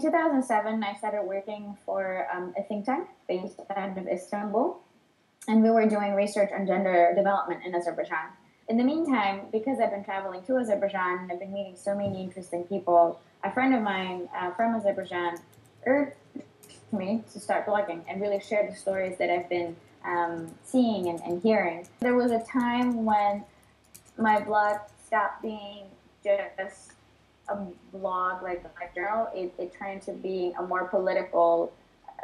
in 2007, I started working for a think tank based out of Istanbul, and we were doing research on gender development in Azerbaijan. In the meantime, because I've been traveling to Azerbaijan and I've been meeting so many interesting people, a friend of mine from Azerbaijan urged me to start blogging and really share the stories that I've been seeing and hearing. There was a time when my blog stopped being just a blog like a journal. It turned to being a more political,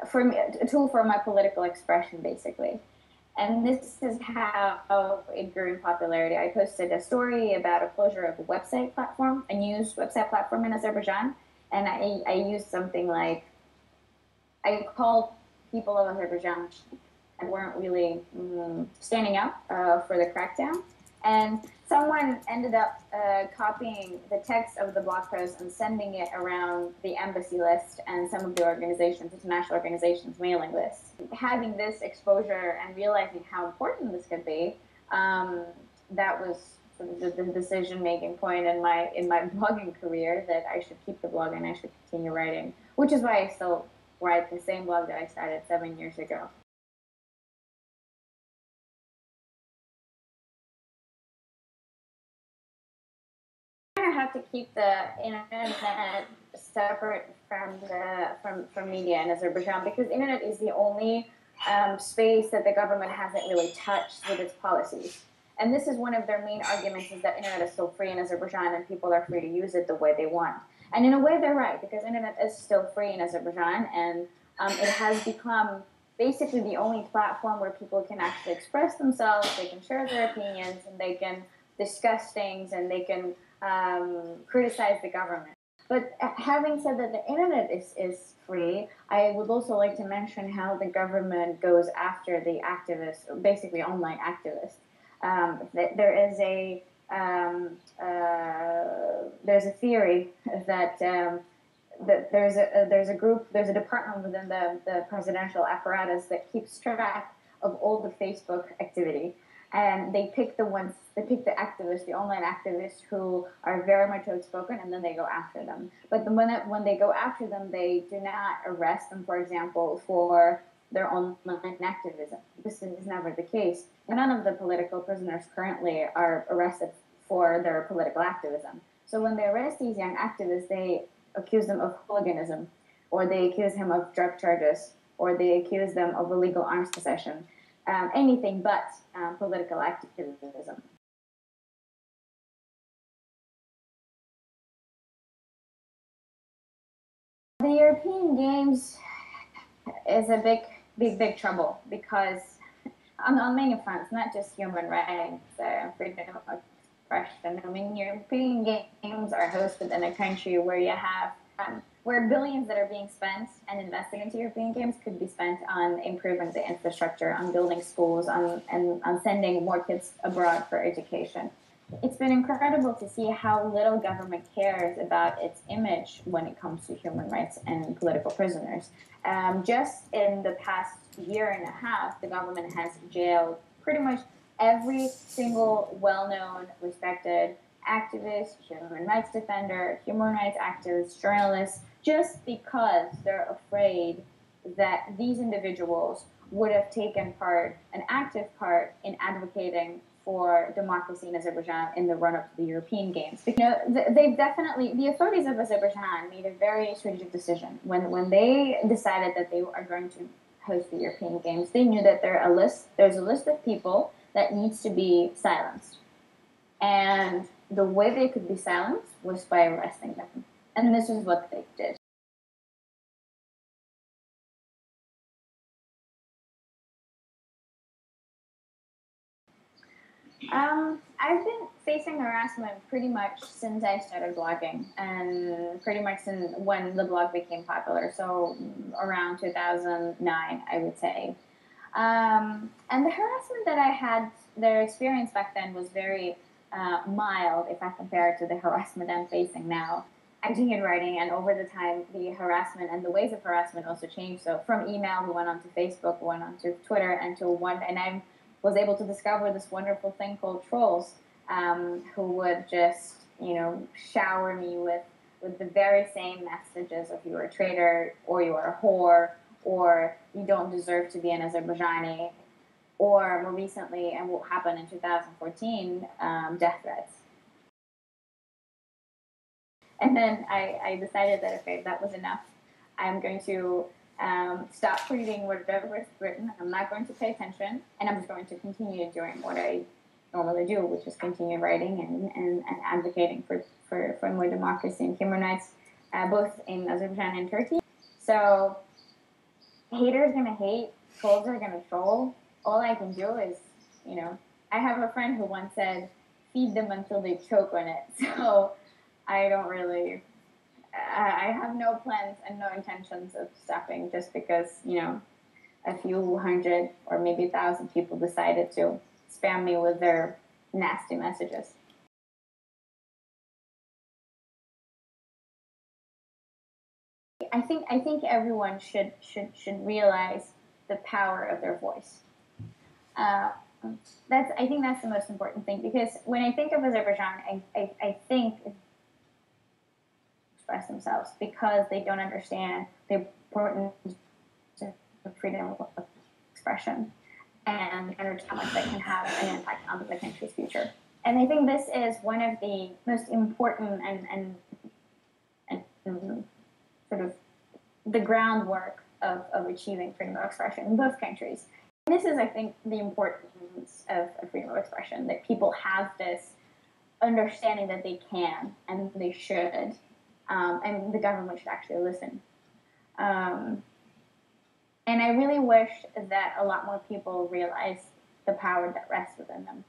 for me, a tool for my political expression, basically. And this is how it grew in popularity. I posted a story about a closure of a website platform, a news website platform in Azerbaijan, and I used something like, I called people of Azerbaijan that weren't really standing up for the crackdown. And someone ended up copying the text of the blog post and sending it around the embassy list and some of the organizations, international organizations' mailing lists. Having this exposure and realizing how important this could be, that was sort of the decision-making point in my blogging career, that I should keep the blog and I should continue writing, which is why I still write the same blog that I started 7 years ago. I have to keep the internet separate from media in Azerbaijan, because internet is the only space that the government hasn't really touched with its policies. And this is one of their main arguments, is that internet is still free in Azerbaijan and people are free to use it the way they want. And in a way, they're right, because internet is still free in Azerbaijan, and it has become basically the only platform where people can actually express themselves, they can share their opinions, and they can discuss things, and they can criticize the government. But having said that the internet is free, I would also like to mention how the government goes after the activists, basically online activists. There's a theory that there's a department within the presidential apparatus that keeps track of all the Facebook activity, and they pick the activists, the online activists who are very much outspoken, and then they go after them. But when they go after them, they do not arrest them, for example, for their online activism. This is never the case. None of the political prisoners currently are arrested for their political activism. So when they arrest these young activists, they accuse them of hooliganism, or they accuse him of drug charges, or they accuse them of illegal arms possession, anything but political activism. The European Games is a big trouble, because on many fronts, not just human rights, freedom of expression. I mean, European Games are hosted in a country where you have where billions that are being spent and invested into European Games could be spent on improving the infrastructure, on building schools, on sending more kids abroad for education. It's been incredible to see how little government cares about its image when it comes to human rights and political prisoners. Just in the past year and a half, the government has jailed pretty much every single well-known, respected activist, human rights defender, human rights activist, journalist, just because they're afraid that these individuals would have taken an active part in advocating for democracy in Azerbaijan in the run-up to the European Games. You know, the authorities of Azerbaijan made a very strategic decision. When they decided that they are going to host the European Games, they knew that there's a list of people that needs to be silenced. And the way they could be silenced was by arresting them. And this is what they did. I've been facing harassment pretty much since I started blogging, and pretty much since when the blog became popular, so around 2009, I would say. And the harassment that I had, the experience back then was very mild if I compare it to the harassment I'm facing now. I continued writing, and over the time, the harassment and the ways of harassment also changed. So from email, we went on to Facebook, we went on to Twitter, and I was able to discover this wonderful thing called trolls, who would just, shower me with with the very same messages of you're a traitor, or you're a whore, or you don't deserve to be an Azerbaijani, or more recently, and what happened in 2014, death threats. And then I decided that, okay, that was enough. I'm going to stop reading whatever is written. I'm not going to pay attention, and I'm just going to continue doing what I normally do, which is continue writing and advocating for more democracy and human rights, both in Azerbaijan and Turkey. So haters gonna hate, trolls are gonna troll. All I can do is, I have a friend who once said, feed them until they choke on it. So I don't really, I have no plans and no intentions of stopping just because, a few hundred or maybe 1,000 people decided to spam me with their nasty messages. I think everyone should realize the power of their voice. I think that's the most important thing, because when I think of Azerbaijan, I think express themselves because they don't understand the importance of freedom of expression and how much that can have an impact on the country's future. And I think this is one of the most important and sort of the groundwork of achieving freedom of expression in both countries. And this is, I think, the importance of freedom of expression, that people have this understanding that they can and they should, and the government should actually listen. And I really wish that a lot more people realize the power that rests within them.